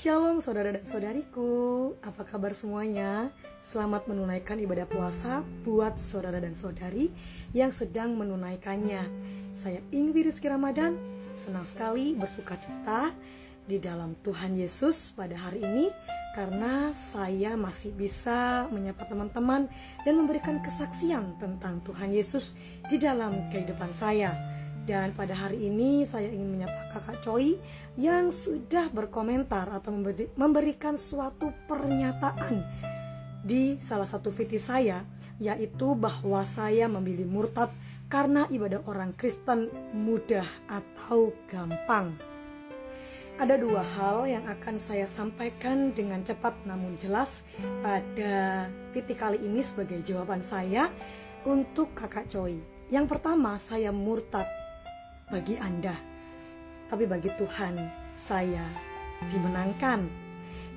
Shalom saudara dan saudariku, apa kabar semuanya? Selamat menunaikan ibadah puasa buat saudara dan saudari yang sedang menunaikannya. Saya Ingwi Rizky Ramadan, senang sekali bersuka cita di dalam Tuhan Yesus pada hari ini karena saya masih bisa menyapa teman-teman dan memberikan kesaksian tentang Tuhan Yesus di dalam kehidupan saya. Dan pada hari ini saya ingin menyapa Kakak Choi yang sudah berkomentar atau memberikan suatu pernyataan di salah satu video saya, yaitu bahwa saya memilih murtad karena ibadah orang Kristen mudah atau gampang. Ada dua hal yang akan saya sampaikan dengan cepat namun jelas pada video kali ini sebagai jawaban saya untuk Kakak Choi. Yang pertama, saya murtad bagi Anda, tapi bagi Tuhan saya dimenangkan.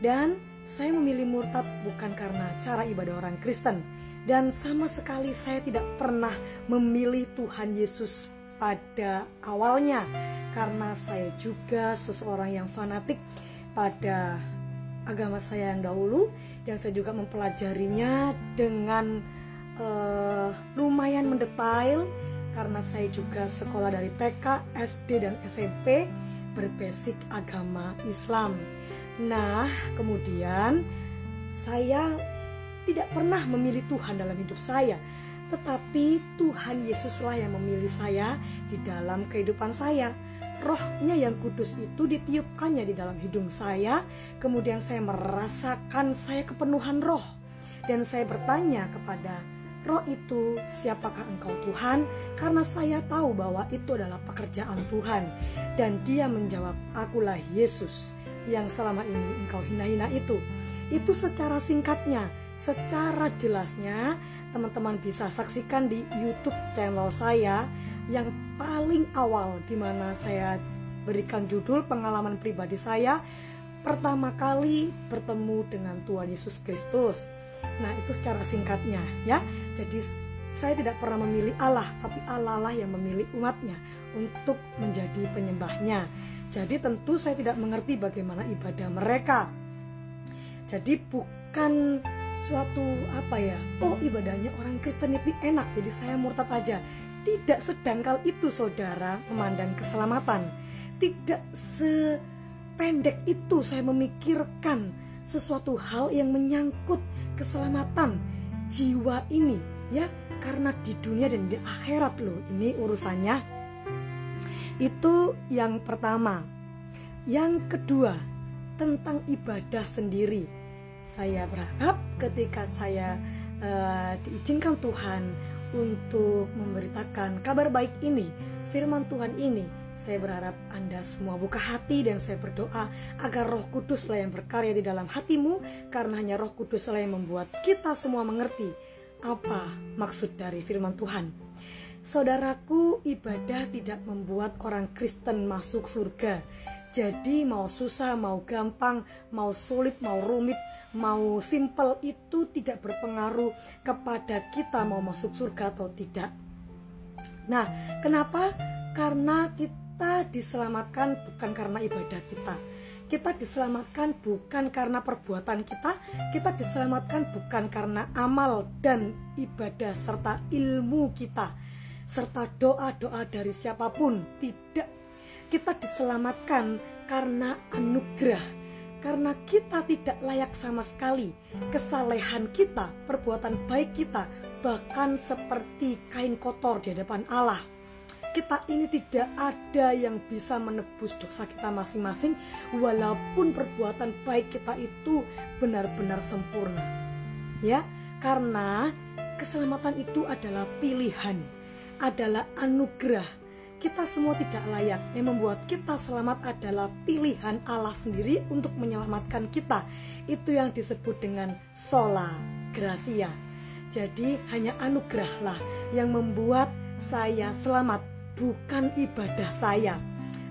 Dan saya memilih murtad bukan karena cara ibadah orang Kristen, dan sama sekali saya tidak pernah memilih Tuhan Yesus pada awalnya, karena saya juga seseorang yang fanatik pada agama saya yang dahulu, dan saya juga mempelajarinya dengan lumayan mendetail, karena saya juga sekolah dari TK, SD, dan SMP berbasic agama Islam. Nah, kemudian saya tidak pernah memilih Tuhan dalam hidup saya, tetapi Tuhan Yesuslah yang memilih saya di dalam kehidupan saya. Rohnya yang kudus itu ditiupkannya di dalam hidung saya, kemudian saya merasakan saya kepenuhan roh. Dan saya bertanya kepada roh itu, siapakah engkau Tuhan? Karena saya tahu bahwa itu adalah pekerjaan Tuhan. Dan dia menjawab, akulah Yesus yang selama ini engkau hina-hina itu. Itu secara singkatnya. Secara jelasnya teman-teman bisa saksikan di YouTube channel saya yang paling awal, di mana saya berikan judul pengalaman pribadi saya pertama kali bertemu dengan Tuhan Yesus Kristus. Nah, itu secara singkatnya ya. Jadi saya tidak pernah memilih Allah, tapi Allah lah yang memilih umatnya untuk menjadi penyembahnya. Jadi tentu saya tidak mengerti bagaimana ibadah mereka. Jadi bukan suatu ibadahnya orang Kristen itu enak, jadi saya murtad aja. Tidak sedangkal itu saudara memandang keselamatan. Tidak sependek itu saya memikirkan sesuatu hal yang menyangkut keselamatan jiwa ini ya, karena di dunia dan di akhirat loh ini urusannya. Itu yang pertama. Yang kedua, tentang ibadah sendiri. Saya berharap ketika saya diizinkan Tuhan untuk memberitakan kabar baik ini, firman Tuhan ini, saya berharap Anda semua buka hati, dan saya berdoa agar Roh Kuduslah yang berkarya di dalam hatimu, karena hanya Roh Kuduslah yang membuat kita semua mengerti apa maksud dari firman Tuhan. Saudaraku, ibadah tidak membuat orang Kristen masuk surga. Jadi mau susah, mau gampang, mau sulit, mau rumit, mau simple, itu tidak berpengaruh kepada kita mau masuk surga atau tidak. Nah, kenapa? Karena kita diselamatkan bukan karena ibadah kita. Kita diselamatkan bukan karena perbuatan kita diselamatkan bukan karena amal dan ibadah serta ilmu kita, serta doa-doa dari siapapun. Tidak. Kita diselamatkan karena anugerah, karena kita tidak layak sama sekali. Kesalehan kita, perbuatan baik kita, bahkan seperti kain kotor di hadapan Allah. Kita ini tidak ada yang bisa menebus dosa kita masing-masing, walaupun perbuatan baik kita itu benar-benar sempurna. Ya, karena keselamatan itu adalah pilihan, adalah anugerah. Kita semua tidak layak. Yang membuat kita selamat adalah pilihan Allah sendiri untuk menyelamatkan kita. Itu yang disebut dengan sola gratia. Jadi hanya anugerahlah yang membuat saya selamat, bukan ibadah saya.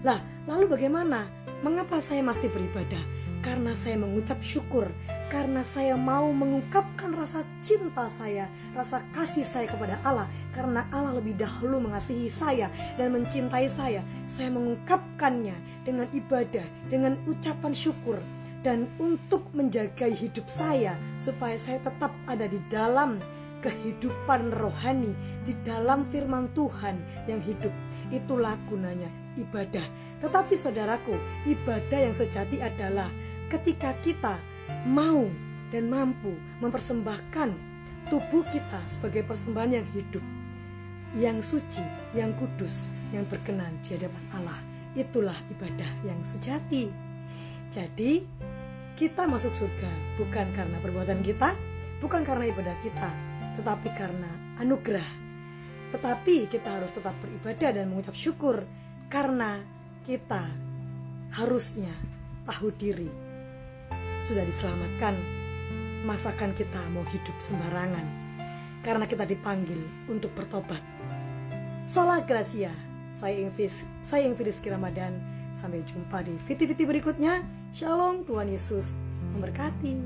Lah, lalu bagaimana? Mengapa saya masih beribadah? Karena saya mengucap syukur, karena saya mau mengungkapkan rasa cinta saya, rasa kasih saya kepada Allah. Karena Allah lebih dahulu mengasihi saya dan mencintai saya mengungkapkannya dengan ibadah, dengan ucapan syukur. dan untuk menjaga hidup saya supaya saya tetap ada di dalam kehidupan rohani, di dalam firman Tuhan yang hidup. Itulah gunanya ibadah. Tetapi saudaraku, ibadah yang sejati adalah ketika kita mau dan mampu mempersembahkan tubuh kita sebagai persembahan yang hidup, yang suci, yang kudus, yang berkenan di hadapan Allah. Itulah ibadah yang sejati. Jadi kita masuk surga bukan karena perbuatan kita, bukan karena ibadah kita, tetapi karena anugerah. Tetapi kita harus tetap beribadah dan mengucap syukur karena kita harusnya tahu diri sudah diselamatkan. Masakan kita mau hidup sembarangan karena kita dipanggil untuk bertobat. Sola Gracia. Saya Ingvi Rizky Ramadan. Sampai jumpa di video-video berikutnya. Shalom, Tuhan Yesus memberkati.